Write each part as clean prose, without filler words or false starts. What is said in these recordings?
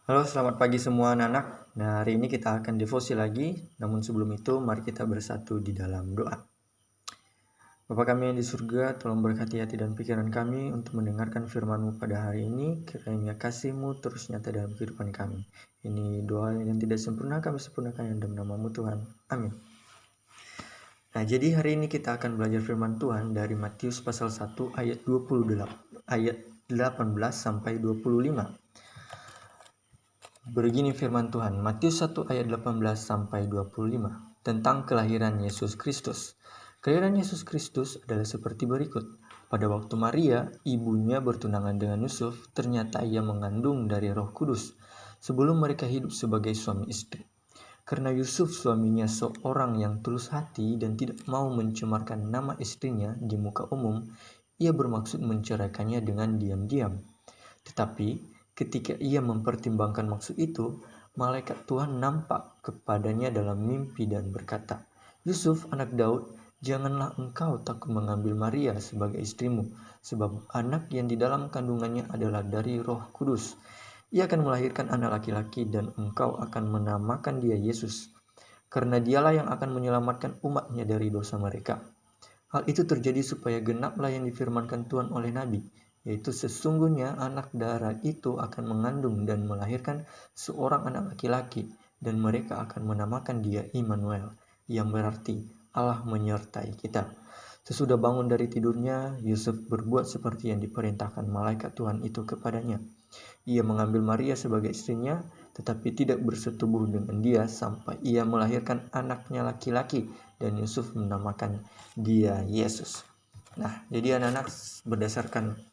Halo, selamat pagi semua anak-anak. Nah, hari ini kita akan devosi lagi. Namun sebelum itu, mari kita bersatu di dalam doa. Bapa kami yang di surga, tolong berkati hati dan pikiran kami untuk mendengarkan firman-Mu pada hari ini. Kiranya kasih-Mu terus nyata dalam kehidupan kami. Ini doa yang tidak sempurna, kami sempurnakan yang dalam nama-Mu Tuhan. Amin. Nah, jadi hari ini kita akan belajar firman Tuhan dari Matius pasal 1 ayat 18 sampai 25. Begini firman Tuhan, Matius 1 ayat 18 sampai 25 tentang kelahiran Yesus Kristus. Kelahiran Yesus Kristus adalah seperti berikut. Pada waktu Maria, ibunya bertunangan dengan Yusuf, ternyata ia mengandung dari Roh Kudus sebelum mereka hidup sebagai suami istri. Karena Yusuf suaminya seorang yang tulus hati dan tidak mau mencemarkan nama istrinya di muka umum, ia bermaksud menceraikannya dengan diam-diam. Tetapi ketika ia mempertimbangkan maksud itu, malaikat Tuhan nampak kepadanya dalam mimpi dan berkata, "Yusuf, anak Daud, janganlah engkau takut mengambil Maria sebagai istrimu, sebab anak yang di dalam kandungannya adalah dari Roh Kudus. Ia akan melahirkan anak laki-laki dan engkau akan menamakan dia Yesus, karena dialah yang akan menyelamatkan umatnya dari dosa mereka." Hal itu terjadi supaya genaplah yang difirmankan Tuhan oleh Nabi, yaitu sesungguhnya anak darah itu akan mengandung dan melahirkan seorang anak laki-laki, dan mereka akan menamakan dia Immanuel, yang berarti Allah menyertai kita. Sesudah bangun dari tidurnya, Yusuf berbuat seperti yang diperintahkan malaikat Tuhan itu kepadanya. Ia mengambil Maria sebagai istrinya, tetapi tidak bersetubuh dengan dia sampai ia melahirkan anaknya laki-laki, dan Yusuf menamakan dia Yesus. Nah, jadi anak-anak, berdasarkan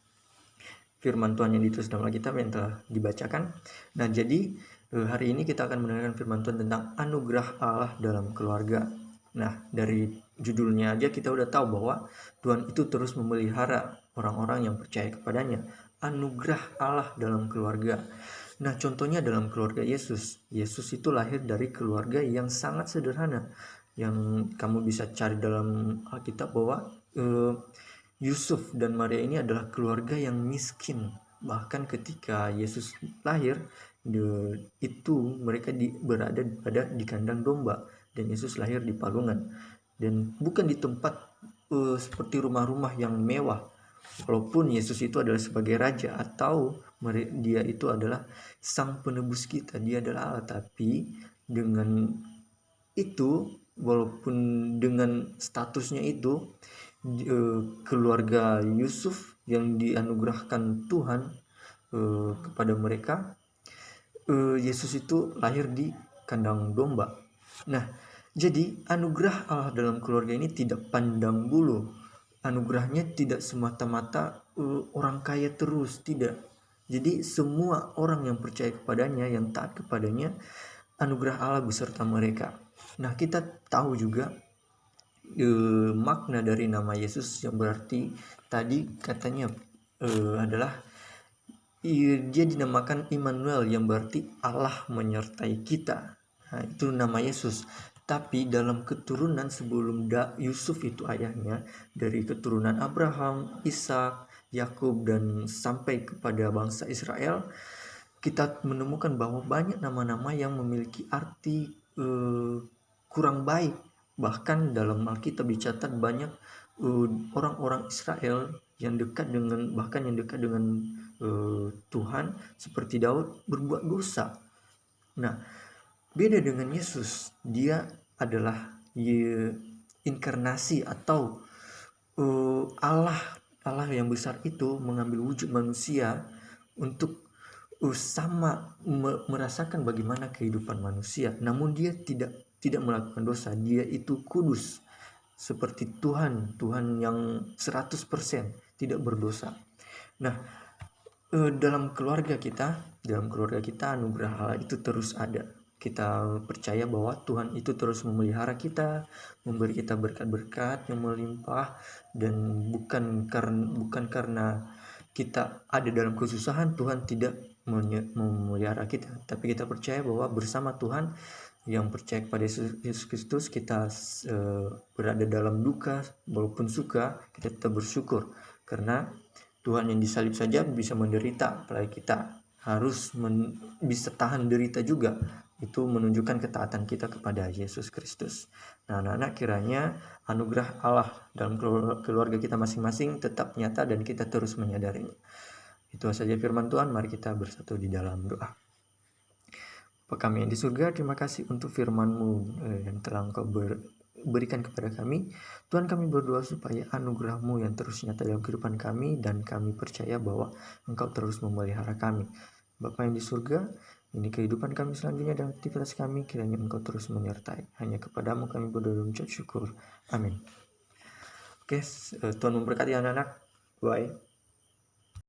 firman Tuhan yang ditulis dalam Alkitab yang telah dibacakan. Nah, jadi hari ini kita akan mendengarkan firman Tuhan tentang anugerah Allah dalam keluarga. Nah, dari judulnya aja kita udah tahu bahwa Tuhan itu terus memelihara orang-orang yang percaya kepadanya. Anugerah Allah dalam keluarga. Nah, contohnya dalam keluarga Yesus. Yesus itu lahir dari keluarga yang sangat sederhana. Yang kamu bisa cari dalam Alkitab bahwa Yusuf dan Maria ini adalah keluarga yang miskin. Bahkan ketika Yesus lahir, itu mereka berada di kandang domba, dan Yesus lahir di palungan, dan bukan di tempat seperti rumah-rumah yang mewah. Walaupun Yesus itu adalah sebagai raja, atau dia itu adalah sang penebus kita, dia adalah Allah, tapi dengan itu, walaupun dengan statusnya itu, keluarga Yusuf yang dianugerahkan Tuhan kepada mereka, Yesus itu lahir di kandang domba. Nah, jadi anugerah Allah dalam keluarga ini tidak pandang bulu. Anugerahnya tidak semata-mata orang kaya terus, tidak. Jadi semua orang yang percaya kepadanya, yang taat kepadanya, anugerah Allah beserta mereka. Nah, kita tahu juga makna dari nama Yesus yang berarti tadi katanya adalah dia dinamakan Immanuel, yang berarti Allah menyertai kita. Nah, itu nama Yesus. Tapi dalam keturunan sebelum Yusuf itu ayahnya, dari keturunan Abraham, Ishak, Yakub, dan sampai kepada bangsa Israel, kita menemukan bahwa banyak nama-nama yang memiliki arti kurang baik. Bahkan dalam Alkitab dicatat banyak orang-orang Israel yang dekat dengan Tuhan seperti Daud berbuat dosa. Nah, beda dengan Yesus, dia adalah inkarnasi atau Allah yang besar itu mengambil wujud manusia untuk sama merasakan bagaimana kehidupan manusia. Namun dia tidak melakukan dosa. Dia itu kudus seperti Tuhan yang 100% tidak berdosa. Nah, dalam keluarga kita anugerah Allah itu terus ada. Kita percaya bahwa Tuhan itu terus memelihara kita, memberi kita berkat-berkat yang melimpah, dan bukan karena kita ada dalam kesusahan Tuhan tidak memelihara kita, tapi kita percaya bahwa bersama Tuhan yang percaya kepada Yesus Kristus, kita berada dalam duka walaupun suka, kita tetap bersyukur karena Tuhan yang disalib saja bisa menderita, apalagi kita. harus bisa tahan derita juga. Itu menunjukkan ketaatan kita kepada Yesus Kristus. Nah, anak-anak, kiranya anugerah Allah dalam keluarga kita masing-masing tetap nyata dan kita terus menyadarinya. Itu saja firman Tuhan. Mari kita bersatu di dalam doa. Bapa kami yang di surga, terima kasih untuk firman-Mu yang telah Engkau berikan kepada kami. Tuhan, kami berdoa supaya anugerah-Mu yang terus nyata dalam kehidupan kami, dan kami percaya bahwa Engkau terus memelihara kami. Bapa yang di surga, ini kehidupan kami selanjutnya dan aktivitas kami, kiranya Engkau terus menyertai. Hanya kepadamu kami berdoa dan mengucap syukur. Amin. Oke, Tuhan memberkati anak-anak. Bye.